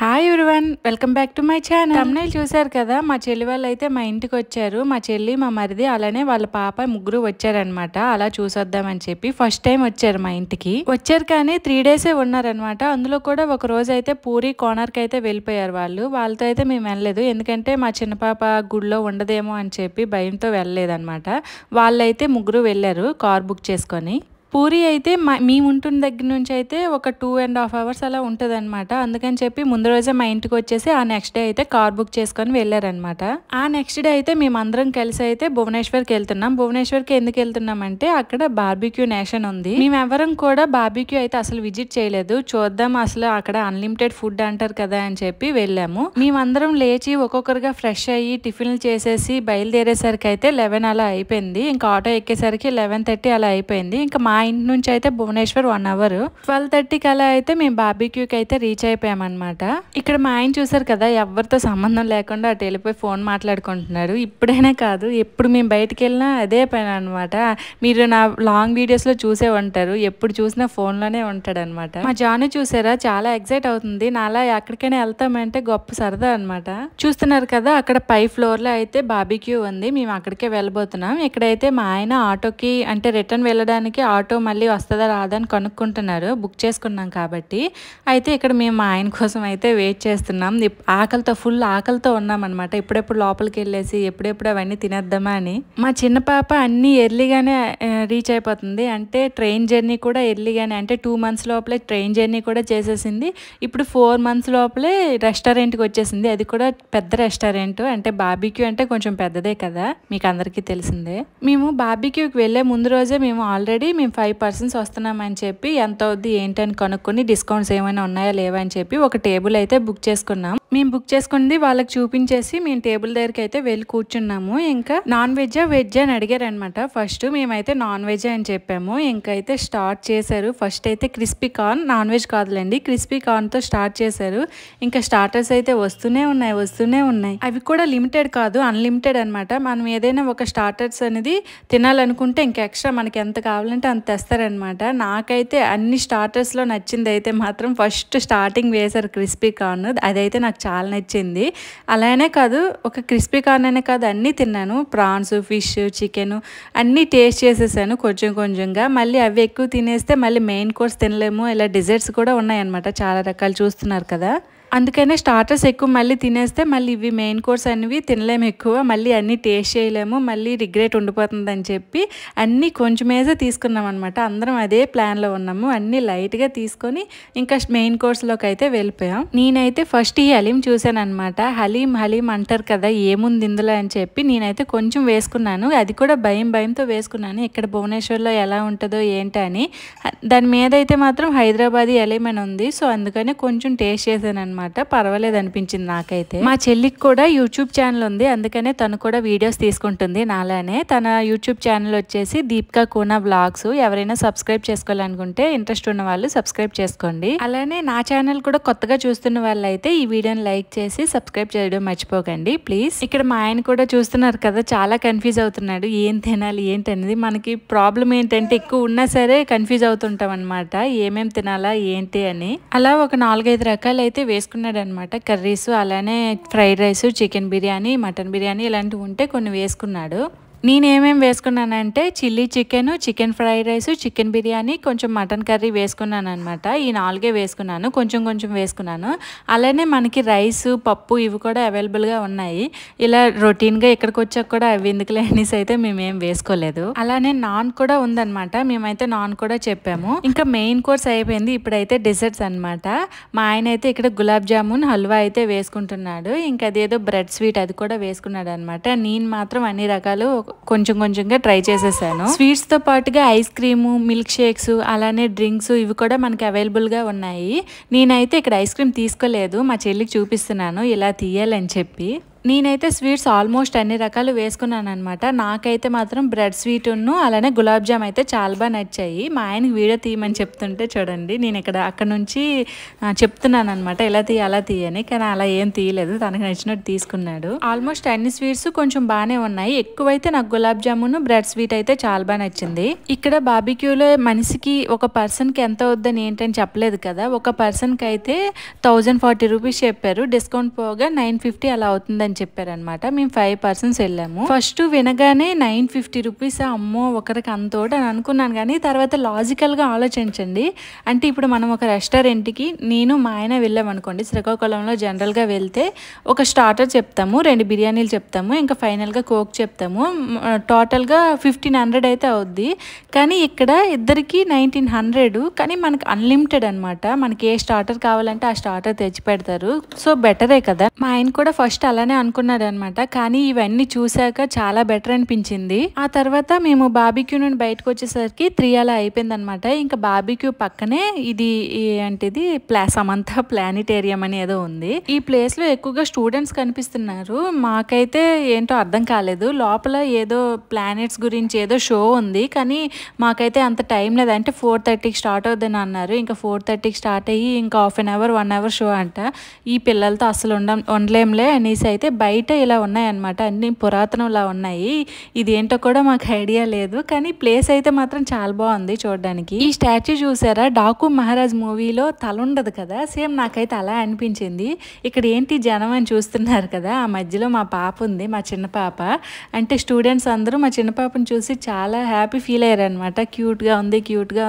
Hi everyone, welcome back to my channel. Thumbnail చూశారు కదా, మా చెల్లి వాళ్ళు అయితే మా ఇంటికి వచ్చారు. మా చెల్లి, మా మరిది, అలానే వాళ్ళ పాప ముగ్గురు వచ్చారనమాట. అలా చూసొద్దామని చెప్పి ఫస్ట్ టైం వచ్చారు మా ఇంటికి. వచ్చారు కానీ 3 డేసే ఉన్నారనమాట. అందులో కూడా ఒక రోజు అయితే పూరి కోనర్కి అయితే వెళ్ళిపోయారు వాళ్ళు. వాళ్ళతో అయితే మేము వెళ్ళలేదు, ఎందుకంటే మా చిన్న పాప గుడిలో ఉండదేమో అని చెప్పి భయంతో వెళ్ళలేదన్నమాట. వాళ్ళైతే ముగ్గురు వెళ్ళారు కార్ బుక్ చేసుకొని. పూరి అయితే మేము ఉంటున్న దగ్గర నుంచి అయితే ఒక 2.5 hours అలా ఉంటుంది అనమాట. అందుకని చెప్పి ముందు రోజే మా ఇంటికి వచ్చేసి ఆ నెక్స్ట్ డే అయితే కార్ బుక్ చేసుకొని వెళ్ళారనమాట. ఆ నెక్స్ట్ డే అయితే మేమందరం కలిసి అయితే భువనేశ్వర్కి వెళ్తున్నాం. భువనేశ్వర్కి ఎందుకు వెళ్తున్నామంటే అక్కడ బార్బిక్యూ నేషన్ ఉంది. మేమెవరం కూడా బార్బిక్యూ అయితే అసలు విజిట్ చేయలేదు. చూద్దాం అసలు అక్కడ అన్లిమిటెడ్ ఫుడ్ అంటారు కదా అని చెప్పి వెళ్ళాము. మేమందరం లేచి ఒక్కొక్కరుగా ఫ్రెష్ అయ్యి టిఫిన్లు చేసేసి బయలుదేరేసరికి అయితే 11 అలా అయిపోయింది. ఇంకా ఆటో ఎక్కేసరికి 11:30 అలా అయిపోయింది. ఇంకా మా ఇంటి నుంచి అయితే భువనేశ్వర్ 1 hour. 12:30కి అలా అయితే మేము బార్బిక్యూకి అయితే రీచ్ అయిపోయామన్నమాట. ఇక్కడ మా ఆయన చూసారు కదా, ఎవరితో సంబంధం లేకుండా అటు వెళ్ళిపోయి ఫోన్ మాట్లాడుకుంటున్నాడు. ఇప్పుడైనా కాదు, ఎప్పుడు మేము బయటికి వెళ్ళినా అదే పని అనమాట. మీరు నా లాంగ్ వీడియోస్లో చూసే ఉంటారు, ఎప్పుడు చూసినా ఫోన్లోనే ఉంటాడనమాట. మా జాను చూసారా, చాలా ఎక్సైట్ అవుతుంది. నాలా ఎక్కడికైనా వెళ్తామంటే గొప్ప సరదా అనమాట. చూస్తున్నారు కదా, అక్కడ పై ఫ్లోర్లో అయితే బార్బిక్యూ ఉంది. మేము అక్కడికే వెళ్ళబోతున్నాం. ఇక్కడైతే మా ఆయన ఆటోకి అంటే రిటర్న్ వెళ్ళడానికి ఆటో మళ్ళీ వస్తుందా రాదా అని కనుక్కుంటున్నారు. బుక్ చేసుకున్నాం కాబట్టి. అయితే ఇక్కడ మేము మా ఆయన కోసం అయితే వెయిట్ చేస్తున్నాం. ఆకలితో ఫుల్ ఆకలితో ఉన్నాం అనమాట. ఎప్పుడెప్పుడు లోపలికి వెళ్ళేసి ఎప్పుడెప్పుడు అవన్నీ తినేద్దామా అని. మా చిన్న పాప అన్నీ ఎర్లీగానే రీచ్ అయిపోతుంది. అంటే ట్రైన్ జర్నీ కూడా ఎర్లీగానే, అంటే 2 months లోపలే ట్రైన్ జర్నీ కూడా చేసేసింది. ఇప్పుడు 4 months లోపలే రెస్టారెంట్కి వచ్చేసింది. అది కూడా పెద్ద రెస్టారెంట్. అంటే బార్బిక్యూ అంటే కొంచెం పెద్దదే కదా, మీకు అందరికీ తెలిసిందే. మేము బార్బిక్యూకి వెళ్ళే ముందు రోజే మేము ఆల్రెడీ 5 persons వస్తున్నామని చెప్పి ఎంత అవుద్ది ఏంటని కనుక్కొని డిస్కౌంట్స్ ఏమైనా ఉన్నాయా లేవా అని చెప్పి ఒక టేబుల్ అయితే బుక్ చేసుకున్నాం. మేము బుక్ చేసుకుంది వాళ్ళకి చూపించేసి మేము టేబుల్ దగ్గరికి అయితే వెళ్ళి కూర్చున్నాము. ఇంకా నాన్ వెజ్జా వెజ్ అని అడిగారు అనమాట. ఫస్ట్ మేమైతే నాన్ వెజ్ అని చెప్పాము. ఇంకైతే స్టార్ట్ చేశారు. ఫస్ట్ అయితే క్రిస్పీ కార్న్, నాన్ వెజ్ కాదులేండి, క్రిస్పీ కార్న్తో స్టార్ట్ చేశారు. ఇంకా స్టార్టర్స్ అయితే వస్తూనే ఉన్నాయి. అవి కూడా లిమిటెడ్ కాదు, అన్లిమిటెడ్ అనమాట. మనం ఏదైనా ఒక స్టార్టర్స్ అనేది తినాలనుకుంటే ఇంకా ఎక్స్ట్రా మనకి ఎంత కావాలంటే అంత తెస్తారనమాట. నాకైతే అన్ని స్టార్టర్స్లో నచ్చింది అయితే మాత్రం ఫస్ట్ స్టార్టింగ్ వేశారు క్రిస్పీ కార్న్. అదైతే నాకు చాలా నచ్చింది. అలానే కాదు, ఒక క్రిస్పీ కార్న్ అనే కాదు, అన్నీ తిన్నాను. ప్రాన్స్, ఫిష్, చికెన్ అన్నీ టేస్ట్ చేసేసాను కొంచెంగా. మళ్ళీ అవి ఎక్కువ తినేస్తే మళ్ళీ మెయిన్ కోర్స్ తినలేము. ఇలా డిజర్ట్స్ కూడా ఉన్నాయన్నమాట, చాలా రకాలు చూస్తున్నారు కదా. అందుకనే స్టార్టర్స్ ఎక్కువ మళ్ళీ తినేస్తే మళ్ళీ ఇవి మెయిన్ కోర్స్ అనేవి తినలేము ఎక్కువ, మళ్ళీ అన్నీ టేస్ట్ చేయలేము, మళ్ళీ రిగ్రెట్ ఉండిపోతుందని చెప్పి అన్నీ కొంచెమేసే తీసుకున్నాం అనమాట. అందరం అదే ప్లాన్లో ఉన్నాము. అన్నీ లైట్గా తీసుకొని ఇంకా మెయిన్ కోర్స్లోకి అయితే వెళ్ళిపోయాం. నేనైతే ఫస్ట్ ఈ హలీం చూశాను అనమాట. హలీం అంటారు కదా, ఏముంది ఇందులో అని చెప్పి నేనైతే కొంచెం వేసుకున్నాను. అది కూడా భయంతో వేసుకున్నాను, ఇక్కడ భువనేశ్వర్లో ఎలా ఉంటుందో ఏంటని. దాని మీద అయితే మాత్రం హైదరాబాదీ హలీం అని ఉంది. సో అందుకని కొంచెం టేస్ట్ చేశాను అనమాట. పర్వాలేదు అనిపించింది నాకైతే. మా చెల్లికి కూడా యూట్యూబ్ ఛానల్ ఉంది, అందుకనే తను కూడా వీడియోస్ తీసుకుంటుంది నాలానే. తన యూట్యూబ్ ఛానల్ వచ్చేసి దీపికా కూనా వ్లాగ్స్. ఎవరైనా సబ్స్క్రైబ్ చేసుకోవాలనుకుంటే ఇంట్రెస్ట్ ఉన్న వాళ్ళు సబ్స్క్రైబ్ చేసుకోండి. అలానే నా ఛానల్ కూడా కొత్తగా చూస్తున్న వాళ్ళు అయితే ఈ వీడియోని లైక్ చేసి సబ్స్క్రైబ్ చేయడం మర్చిపోకండి ప్లీజ్. ఇక్కడ మా ఆయన కూడా చూస్తున్నారు కదా, చాలా కన్ఫ్యూజ్ అవుతున్నాడు, ఏం తినాలి ఏంటనేది. మనకి ప్రాబ్లం ఏంటంటే ఎక్కువ ఉన్నా సరే కన్ఫ్యూజ్ అవుతుంటాం అనమాట, ఏమేం తినాలా ఏంటి అని. అలా ఒక 4-5 రకాలు అయితే వేసుకున్నాడు అనమాట. కర్రీస్, అలానే fried rice, chicken biryani, mutton biryani ఇలాంటివి ఉంటే కొన్ని వేసుకున్నాడు. నేనేమేమి వేసుకున్నానంటే chilli chicken fried rice, chicken biryani, కొంచెం మటన్ కర్రీ వేసుకున్నాను అనమాట. ఈ 4 వేసుకున్నాను, కొంచెం వేసుకున్నాను. అలానే మనకి రైస్, పప్పు ఇవి కూడా అవైలబుల్గా ఉన్నాయి. ఇలా రొటీన్గా ఇక్కడికి వచ్చాక కూడా అవి ఎందుకులే అనేసి అయితే మేమేం వేసుకోలేదు. అలానే నాన్ కూడా ఉందన్నమాట, మేమైతే నాన్ కూడా చెప్పాము. ఇంకా మెయిన్ కోర్స్ అయిపోయింది, ఇప్పుడైతే డెజర్ట్స్ అనమాట. మా ఆయన అయితే ఇక్కడ గులాబ్ జామున్, హల్వా అయితే వేసుకుంటున్నాడు. ఇంకా అదేదో బ్రెడ్ స్వీట్ అది కూడా వేసుకున్నాడు అనమాట. నేను మాత్రం అన్ని రకాలు కొంచెంగా ట్రై చేసేసాను. స్వీట్స్ తో పాటుగా ఐస్ క్రీము, మిల్క్ షేక్స్, అలానే డ్రింక్స్ ఇవి కూడా మనకి అవైలబుల్ గా ఉన్నాయి. నేనైతే ఇక్కడ ఐస్ క్రీమ్ తీసుకోలేదు, మా చెల్లికి చూపిస్తున్నాను ఇలా తీయాలని చెప్పి. నేనైతే స్వీట్స్ ఆల్మోస్ట్ అన్ని రకాలు వేసుకున్నాను అనమాట. నాకైతే మాత్రం బ్రెడ్ స్వీట్ను అలానే గులాబ్ జామ్ అయితే చాలా బాగా నచ్చాయి. మా ఆయనకి వీడియో తీయమని చెప్తుంటే చూడండి, నేను అక్కడ నుంచి చెప్తున్నాను అనమాట, ఇలా తీయ అలా తీయని, కానీ అలా ఏం తీయలేదు, తనకు నచ్చినట్టు తీసుకున్నాడు. ఆల్మోస్ట్ అన్ని స్వీట్స్ కొంచెం బాగానే ఉన్నాయి. ఎక్కువైతే నాకు గులాబ్ జామున్ బ్రెడ్ స్వీట్ అయితే చాలా బాగా నచ్చింది. ఇక్కడ బార్బిక్యూలో మనిషికి ఒక పర్సన్కి ఎంత అవుద్దని ఏంటని చెప్పలేదు కదా, ఒక పర్సన్కి అయితే 1040 రూపీస్ చెప్పారు, డిస్కౌంట్ పోగా 950 అలా అవుతుందని చెప్పారనమాట. మేము 5 పర్సన్స్ వెళ్ళాము. ఫస్ట్ వినగానే 950 రూపీస్, అమ్మో ఒకరికి అంతోటి అని అనుకున్నాను. కానీ తర్వాత లాజికల్గా ఆలోచించండి, అంటే ఇప్పుడు మనం ఒక రెస్టారెంట్కి నేను మా ఆయన వెళ్ళామనుకోండి, శ్రీకాకుళంలో జనరల్గా వెళ్తే ఒక స్టార్టర్ చెప్తాము, 2 బిర్యానీలు చెప్తాము, ఇంకా ఫైనల్గా కోక్ చెప్తాము, టోటల్గా 1500 అయితే అవుద్ది. కానీ ఇక్కడ ఇద్దరికి 1900, కానీ మనకి అన్లిమిటెడ్ అనమాట. మనకి ఏ స్టార్టర్ కావాలంటే ఆ స్టార్టర్ తెచ్చి పెడతారు. సో బెటరే కదా. మా ఆయన కూడా ఫస్ట్ అలానే అనుకున్నాడు అనమాట, కానీ ఇవన్నీ చూసాక చాలా బెటర్ అనిపించింది. ఆ తర్వాత మేము బార్బిక్యూ నుండి బయటకు వచ్చేసరికి 3 అలా అయిపోయింది అనమాట. ఇంకా బార్బిక్యూ పక్కనే ఇది ఏంటిది సమంత ప్లానిటేరియం అని ఏదో ఉంది. ఈ ప్లేస్ లో ఎక్కువగా స్టూడెంట్స్ కనిపిస్తున్నారు. మాకైతే ఏంటో అర్థం కాలేదు, లోపల ఏదో ప్లానెట్స్ గురించి ఏదో షో ఉంది, కానీ మాకైతే అంత టైం లేదు. అంటే 4:30కి స్టార్ట్ అవుద్దని అన్నారు. ఇంకా 4:30కి స్టార్ట్ అయ్యి ఇంకా 1 అవర్ షో అంట. ఈ పిల్లలతో అసలు ఉండలేంలే అనేసి అయితే బయట ఇలా ఉన్నాయన్నమాట, అన్ని పురాతనంలా ఉన్నాయి. ఇది ఏంటో కూడా మాకు ఐడియా లేదు, కానీ ప్లేస్ అయితే మాత్రం చాలా బాగుంది చూడడానికి. ఈ స్టాచ్యూ చూసారా, డాకు మహారాజ్ మూవీలో తల ఉండదు కదా, సేమ్ నాకైతే అలా అనిపించింది. ఇక్కడ ఏంటి జనం అని చూస్తున్నారు కదా, ఆ మధ్యలో మా పాప ఉంది, మా చిన్న పాప. అంటే స్టూడెంట్స్ అందరూ మా చిన్న పాపను చూసి చాలా హ్యాపీ ఫీల్ అయ్యారు అనమాట. క్యూట్గా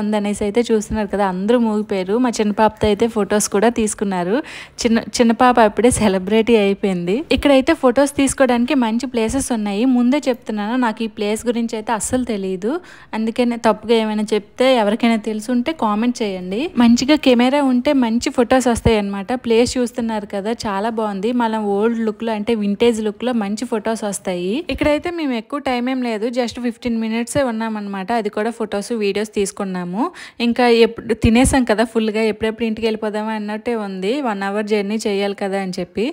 ఉంది అనేసి అయితే చూస్తున్నారు కదా, అందరూ మూగిపోయారు. మా చిన్న పాపతో అయితే ఫొటోస్ కూడా తీసుకున్నారు. చిన్న పాప అప్పుడే సెలబ్రిటీ అయిపోయింది. ఇక్కడైతే ఫొటోస్ తీసుకోవడానికి మంచి ప్లేసెస్ ఉన్నాయి. ముందే చెప్తున్నాను, నాకు ఈ ప్లేస్ గురించి అయితే అస్సలు తెలియదు, అందుకనే తప్పుగా ఏమైనా చెప్తే ఎవరికైనా తెలుసుంటే కామెంట్ చేయండి. మంచిగా కెమెరా ఉంటే మంచి ఫొటోస్ వస్తాయి అనమాట. ప్లేస్ చూస్తున్నారు కదా, చాలా బాగుంది. మళ్ళీ ఓల్డ్ లుక్ లో అంటే వింటేజ్ లుక్ లో మంచి ఫొటోస్ వస్తాయి. ఇక్కడైతే మేము ఎక్కువ టైం ఏం లేదు, జస్ట్ 15 మినిట్స్ ఉన్నామన్నమాట. అది కూడా ఫొటోస్ వీడియోస్ తీసుకున్నాము. ఇంకా ఎప్పుడు తినేసాం కదా ఫుల్ గా, ఎప్పుడెప్పుడు ఇంటికి వెళ్ళిపోదామా అన్నట్టే ఉంది. 1 అవర్ జర్నీ చేయాలి కదా అని చెప్పి.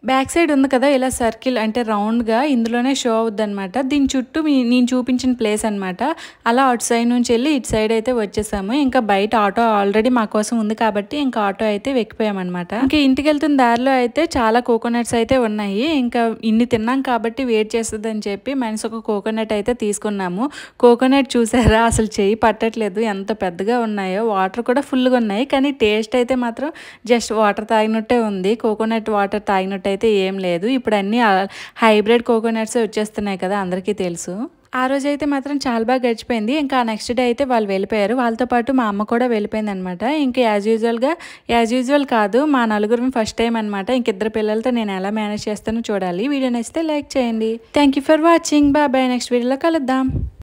బ్యాక్ సైడ్ ఉంది కదా ఇలా సర్కిల్, అంటే రౌండ్గా ఇందులోనే షో అవుద్ది అనమాట. దీని చుట్టూ నేను చూపించిన ప్లేస్ అనమాట. అలా అటు సైడ్ నుంచి వెళ్ళి ఇటు సైడ్ అయితే వచ్చేసాము. ఇంకా బయట ఆటో ఆల్రెడీ మా కోసం ఉంది కాబట్టి ఇంకా ఆటో అయితే వెక్కిపోయామన్నమాట. ఇంకా ఇంటికి వెళ్తున్న దారిలో అయితే చాలా కోకోనట్స్ అయితే ఉన్నాయి. ఇంకా ఇన్ని తిన్నాం కాబట్టి వెయిట్ చేస్తుంది అని చెప్పి మనిషి ఒక కోకోనట్ అయితే తీసుకున్నాము. కోకోనట్ చూసారా, అసలు చెయ్యి పట్టట్లేదు, ఎంత పెద్దగా ఉన్నాయో. వాటర్ కూడా ఫుల్గా ఉన్నాయి, కానీ టేస్ట్ అయితే మాత్రం జస్ట్ వాటర్ తాగినట్టే ఉంది. కోకోనట్ వాటర్ తాగినట్టు అయితే ఏం లేదు. ఇప్పుడు అన్ని హైబ్రిడ్ కోకోనట్స్ వచ్చేస్తున్నాయి కదా, అందరికీ తెలుసు. ఆ రోజు అయితే మాత్రం చాలా బాగా గడిచిపోయింది. ఇంకా నెక్స్ట్ డే అయితే వాళ్ళు వెళ్ళిపోయారు. వాళ్ళతో పాటు మా అమ్మ కూడా వెళ్ళిపోయింది అనమాట. ఇంకా యాజ్ యూజువల్ కాదు, మా నలుగురు ఫస్ట్ టైం అనమాట. ఇంక 2 పిల్లలతో నేను ఎలా మేనేజ్ చేస్తానో చూడాలి. వీడియో నచ్చితే లైక్ చేయండి. Thank you for watching. Bye. Next వీడియోలో కలుద్దాం.